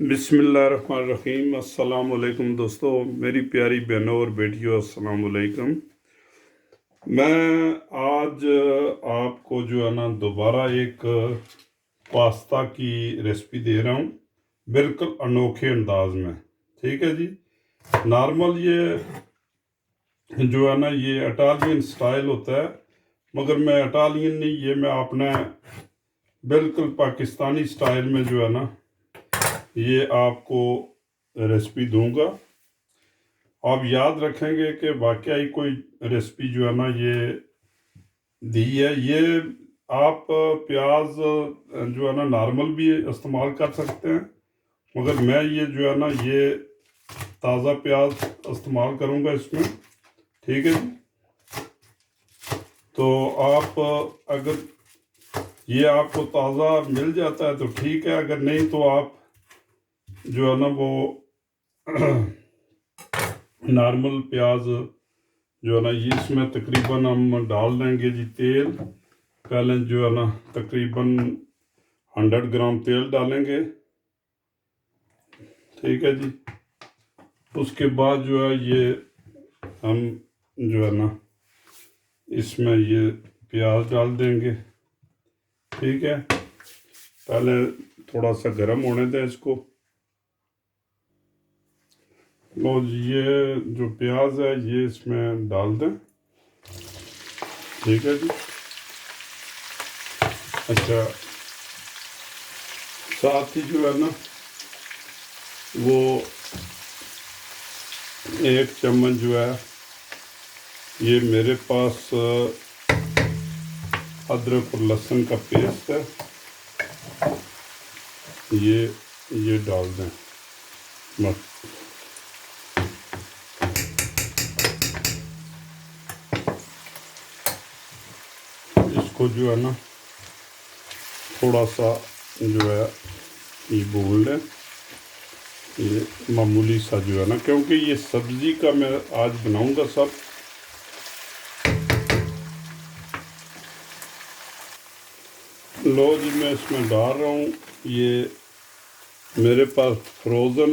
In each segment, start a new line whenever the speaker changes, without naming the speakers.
बिस्मिल्लाहिर्रहमानिर्रहीम। अस्सलाम वालेकुम दोस्तों, मेरी प्यारी बहनों और बेटियों, अस्सलाम वालेकुम। मैं आज आपको जो है ना दोबारा एक पास्ता की रेसिपी दे रहा हूँ, बिल्कुल अनोखे अंदाज में। ठीक है जी। नॉर्मल ये जो है ना ये इटालियन स्टाइल होता है, मगर मैं इटालियन नहीं, ये मैं अपने बिल्कुल पाकिस्तानी स्टाइल में जो है ना ये आपको रेसिपी दूंगा। आप याद रखेंगे कि वाकई ही कोई रेसिपी जो है ना ये दी है। ये आप प्याज जो है ना नॉर्मल भी इस्तेमाल कर सकते हैं, मगर मैं ये जो है ना ये ताज़ा प्याज इस्तेमाल करूँगा इसमें। ठीक है जी। तो आप अगर ये आपको ताज़ा मिल जाता है तो ठीक है, अगर नहीं तो आप जो है ना वो नॉर्मल प्याज जो है ना ये इसमें तकरीबन हम डाल देंगे जी तेल। पहले जो है ना तकरीबन 100 ग्राम तेल डालेंगे। ठीक है जी। उसके बाद जो है ये हम जो है ना इसमें ये प्याज डाल देंगे। ठीक है, पहले थोड़ा सा गर्म होने दें इसको। लो जी, ये जो प्याज है ये इसमें डाल दें। ठीक है जी। अच्छा, साथ ही जो है ना वो 1 चम्मच जो है ये मेरे पास अदरक और लहसुन का पेस्ट है, ये डाल दें बस। इसको जो है ना थोड़ा सा जो है ये भून लें, ये मामूली सा जो है ना, क्योंकि ये सब्ज़ी का मैं आज बनाऊंगा सब। लो जी, मैं इसमें डाल रहा हूँ ये मेरे पास फ्रोज़न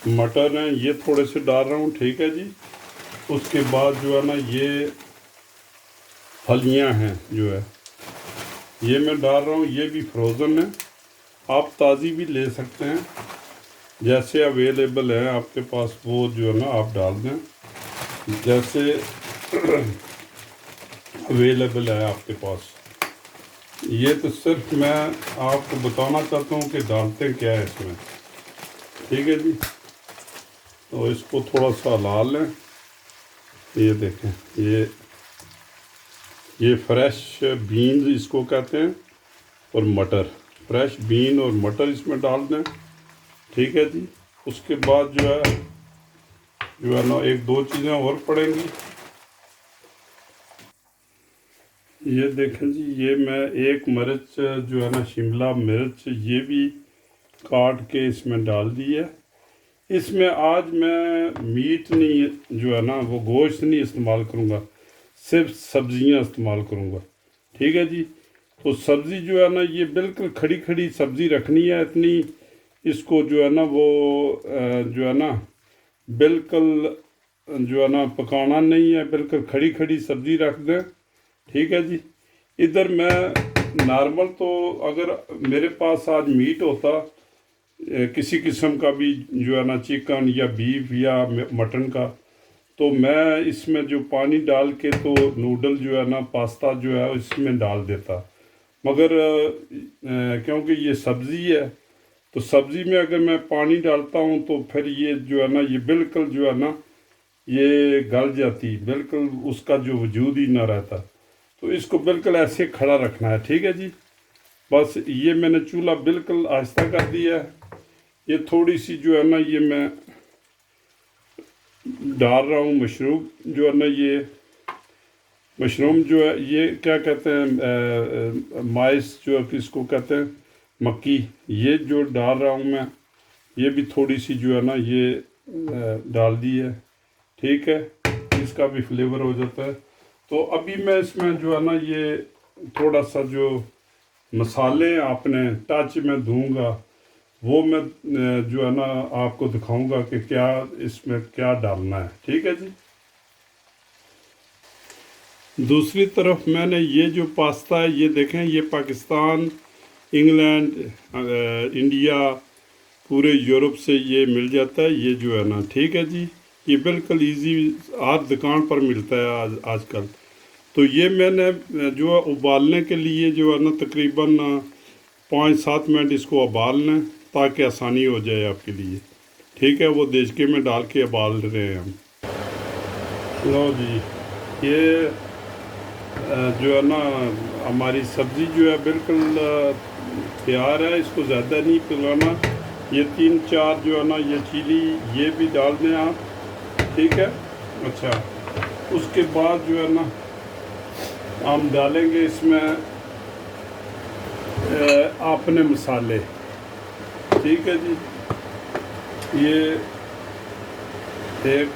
मटर हैं, ये थोड़े से डाल रहा हूँ। ठीक है जी। उसके बाद जो है ना ये फलियाँ हैं जो है ये मैं डाल रहा हूँ, ये भी फ्रोज़न है। आप ताज़ी भी ले सकते हैं, जैसे अवेलेबल है आपके पास वो जो है ना आप डाल दें, जैसे अवेलेबल है आपके पास। ये तो सिर्फ मैं आपको बताना चाहता हूँ कि डालते क्या है इसमें। ठीक है जी। तो इसको थोड़ा सा हिला लें। ये देखें, ये फ्रेश बीन्स इसको कहते हैं, और मटर, फ्रेश बीन और मटर इसमें डाल दें। ठीक है जी। उसके बाद जो है ना 1-2 चीज़ें और पड़ेंगी। ये देखें जी, ये मैं 1 मिर्च जो है ना शिमला मिर्च ये भी काट के इसमें डाल दी है। इसमें आज मैं मीट नहीं जो है ना वो गोश्त नहीं इस्तेमाल करूँगा, सिर्फ सब्ज़ियाँ इस्तेमाल करूँगा। ठीक है जी। तो सब्ज़ी जो है ना ये बिल्कुल खड़ी खड़ी सब्ज़ी रखनी है, इतनी इसको जो है ना वो जो है ना बिल्कुल जो है ना पकाना नहीं है, बिल्कुल खड़ी खड़ी सब्ज़ी रख दें। ठीक है जी। इधर मैं नॉर्मल तो अगर मेरे पास आज मीट होता किसी किस्म का भी जो है ना चिकन या बीफ या मटन का, तो मैं इसमें जो पानी डाल के तो नूडल जो है ना पास्ता जो है इसमें डाल देता। मगर क्योंकि ये सब्ज़ी है तो सब्ज़ी में अगर मैं पानी डालता हूँ तो फिर ये जो है ना ये बिल्कुल जो है ना ये गल जाती, बिल्कुल उसका जो वजूद ही ना रहता। तो इसको बिल्कुल ऐसे खड़ा रखना है। ठीक है जी। बस ये मैंने चूल्हा बिल्कुल आहिस्ता कर दिया है। ये थोड़ी सी जो है ना ये मैं डाल रहा हूँ मशरूम जो है ना, ये मशरूम जो है ये क्या कहते हैं माइस जो है किसको कहते हैं, मक्की, ये जो डाल रहा हूँ मैं, ये भी थोड़ी सी जो है ना ये डाल दी है। ठीक है, इसका भी फ्लेवर हो जाता है। तो अभी मैं इसमें जो है ना ये थोड़ा सा जो मसाले आपने टच में दूंगा, वो मैं जो है ना आपको दिखाऊंगा कि क्या इसमें क्या डालना है। ठीक है जी। दूसरी तरफ मैंने ये जो पास्ता है, ये देखें, ये पाकिस्तान, इंग्लैंड, इंडिया, पूरे यूरोप से ये मिल जाता है, ये जो है ना। ठीक है जी। ये बिल्कुल इजी हर दुकान पर मिलता है आजकल। तो ये मैंने जो है उबालने के लिए जो है ना तकरीबन 5-7 मिनट इसको उबालना है, ताकि आसानी हो जाए आपके लिए। ठीक है, वो देचके में डाल के उबाल रहे हैं हम। लो जी, ये जो है ना हमारी सब्ज़ी जो है बिल्कुल तैयार है। इसको ज़्यादा नहीं पिलाना। ये 3-4 जो है ना ये चिली ये भी डाल दें आप। ठीक है। अच्छा, उसके बाद जो है ना हम डालेंगे इसमें अपने मसाले। ठीक है जी। ये एक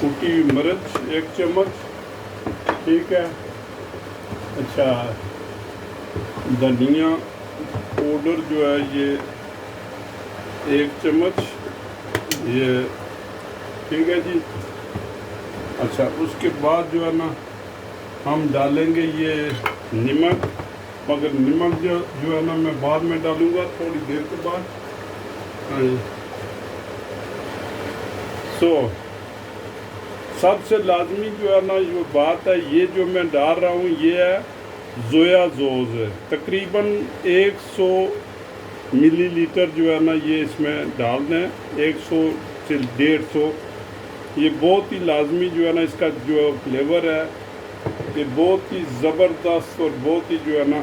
कुटी हुई मिर्च 1 चम्मच। ठीक है। अच्छा, धनिया पाउडर जो है ये 1 चम्मच ये। ठीक है जी। अच्छा, उसके बाद जो है ना हम डालेंगे ये नमक, मगर नमक जो है ना मैं बाद में डालूँगा थोड़ी देर के बाद। हाँ जी। सबसे लाजमी जो है ना ये बात है, ये जो मैं डाल रहा हूँ ये है जोया सॉस है। तकरीबन 100 मिलीलीटर जो है ना ये इसमें डाल दें, 100 से 150। ये बहुत ही लाजमी जो है ना इसका जो फ्लेवर है ये बहुत ही ज़बरदस्त और बहुत ही जो है ना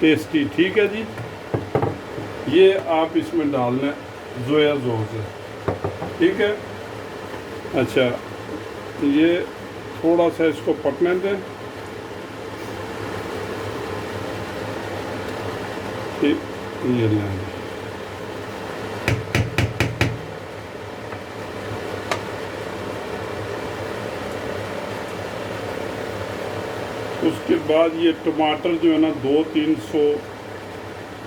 टेस्टी। ठीक है जी। ये आप इसमें डाल दें जोया सॉस है। ठीक है। अच्छा, ये थोड़ा सा इसको पकने दें। ठीक, ये लें। उसके बाद ये टमाटर जो है ना 200-300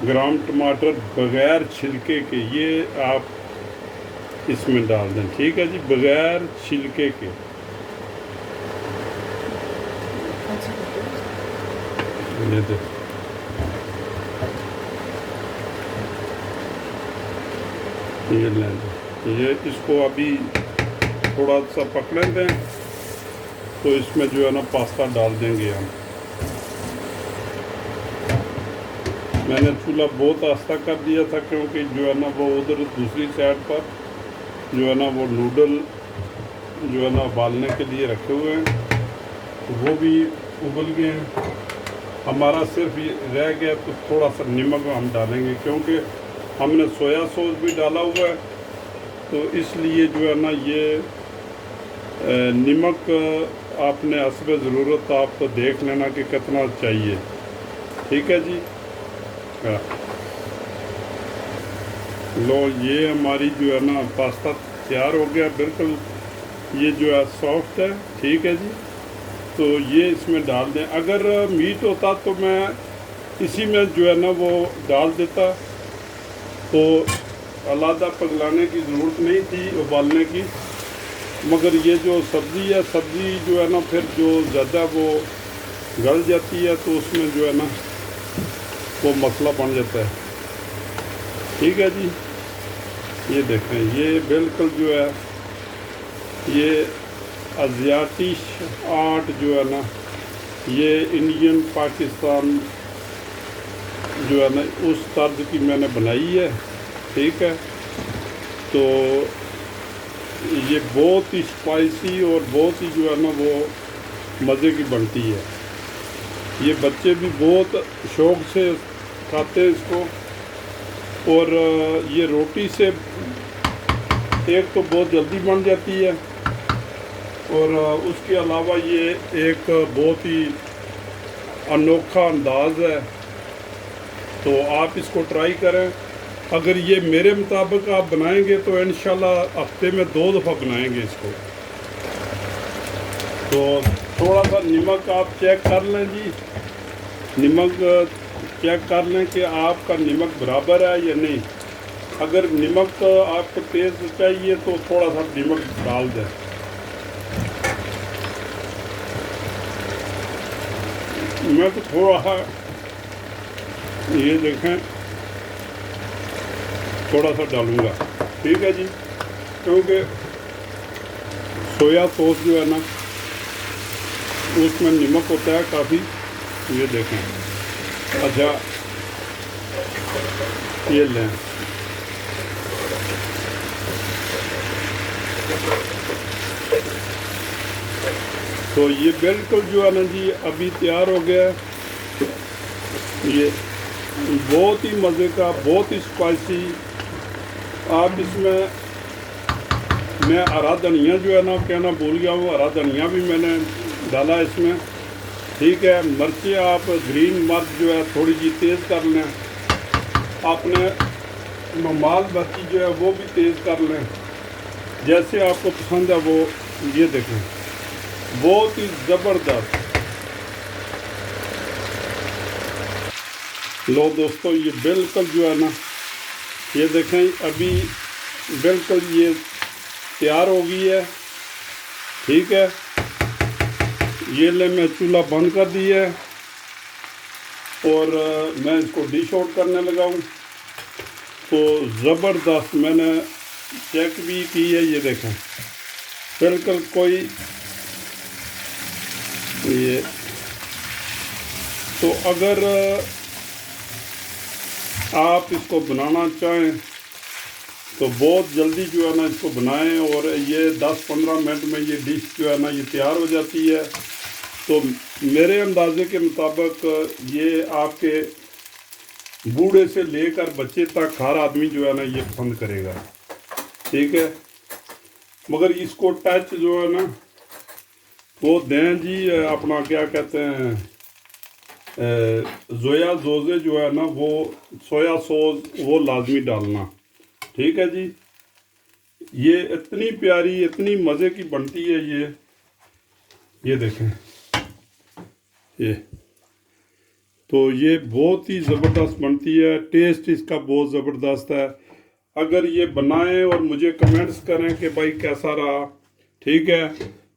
ग्राम टमाटर बग़ैर छिलके के ये आप इसमें डाल दें। ठीक है जी, बग़ैर छिलके के। ये देखो, ये लें, ये इसको अभी थोड़ा सा पकड़ने दें, तो इसमें जो है ना पास्ता डाल देंगे हम। मैंने चूल्हा बहुत आस्था कर दिया था, क्योंकि जो है ना वो उधर दूसरी साइड पर जो है ना वो नूडल जो है ना उबालने के लिए रखे हुए हैं, तो वो भी उबल गए हैं। हमारा सिर्फ ये रह गया तो थोड़ा सा नमक हम डालेंगे, क्योंकि हमने सोया सॉस भी डाला हुआ है, तो इसलिए जो है ना ये नमक आपने हस्ब ज़रूरत आप तो देख लेना कि कितना चाहिए। ठीक है जी। लो, ये हमारी जो है ना पास्ता तैयार हो गया बिल्कुल। ये जो है सॉफ्ट है। ठीक है जी। तो ये इसमें डाल दें। अगर मीट होता तो मैं इसी में जो है ना वो डाल देता, तो अलग पगलाने की ज़रूरत नहीं थी उबालने की। मगर ये जो सब्ज़ी है, सब्ज़ी जो है ना फिर जो ज़्यादा वो गल जाती है, तो उसमें जो है ना वो मसला बन जाता है। ठीक है जी। ये देखें, ये बिल्कुल जो है ये अज़ियाटिश आर्ट जो है ना ये इंडियन पाकिस्तान जो है ना उस तर्ज की मैंने बनाई है। ठीक है। तो ये बहुत ही स्पाइसी और बहुत ही जो है ना वो मज़े की बनती है। ये बच्चे भी बहुत शौक़ से खाते हैं इसको। और ये रोटी से एक तो बहुत जल्दी बन जाती है, और उसके अलावा ये एक बहुत ही अनोखा अंदाज़ है। तो आप इसको ट्राई करें। अगर ये मेरे मुताबिक आप बनाएंगे तो इंशाल्लाह हफ्ते में 2 दफ़ा बनाएंगे इसको। तो थोड़ा सा नमक आप चेक कर लें जी। नमक चेक कर लें कि आपका नमक बराबर है या नहीं। अगर नमक आपको तेज़ चाहिए तो थोड़ा सा नमक डाल दें। मैं तो थोड़ा सा, ये देखें, थोड़ा सा डालूँगा, ठीक है जी, क्योंकि सोया सॉस जो है ना उसमें नमक होता है काफ़ी। ये देखें, अच्छा ये लें, तो ये बिल्कुल जो है ना जी अभी तैयार हो गया है। ये बहुत ही मज़े का, बहुत ही स्पाइसी। आप इसमें, मैं हरा धनिया जो है ना कहना भूल गया हूँ, हरा धनिया भी मैंने डाला इसमें, ठीक है। मिर्चें आप ग्रीन मिर्च जो है थोड़ी जी तेज़ कर लें, आपने ममाल मिर्ची जो है वो भी तेज़ कर लें, जैसे आपको पसंद है वो। ये देखें, बहुत ही ज़बरदस्त। लो दोस्तों, ये बिल्कुल जो है ना, ये देखें अभी बिल्कुल ये तैयार हो गई है, ठीक है। ये ले, मैं चूल्हा बंद कर दिया है और मैं इसको डिश आउट करने लगा हूँ। तो ज़बरदस्त, मैंने चेक भी की है, ये देखें बिल्कुल कोई ये। तो अगर आप इसको बनाना चाहें तो बहुत जल्दी जो है ना इसको बनाएं, और ये 10-15 मिनट में ये डिश जो है ना ये तैयार हो जाती है। तो मेरे अंदाजे के मुताबिक ये आपके बूढ़े से लेकर बच्चे तक हर आदमी जो है ना ये पसंद करेगा, ठीक है। मगर इसको टच जो है ना वो दें जी, अपना क्या कहते हैं, सोया जोज़े जो है ना वो सोया सॉस वो लाजमी डालना, ठीक है जी। ये इतनी प्यारी, इतनी मज़े की बनती है ये देखें, ये तो ये बहुत ही ज़बरदस्त बनती है, टेस्ट इसका बहुत ज़बरदस्त है। अगर ये बनाएं और मुझे कमेंट्स करें कि भाई कैसा रहा, ठीक है।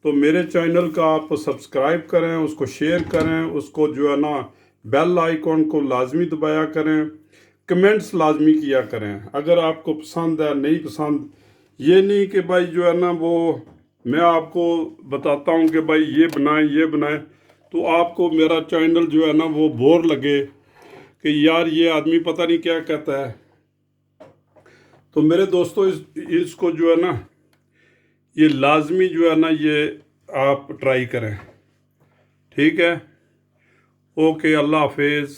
तो मेरे चैनल का आप सब्सक्राइब करें, उसको शेयर करें, उसको जो है ना बेल आइकॉन को लाजमी दबाया करें, कमेंट्स लाजमी किया करें अगर आपको पसंद है, नहीं पसंद। ये नहीं कि भाई जो है ना वो मैं आपको बताता हूँ कि भाई ये बनाएं ये बनाएं, तो आपको मेरा चैनल जो है ना वो बोर लगे कि यार ये आदमी पता नहीं क्या कहता है। तो मेरे दोस्तों, इसको जो है ना ये लाजमी जो है ना ये आप ट्राई करें, ठीक है। ओके, अल्लाह हाफिज़।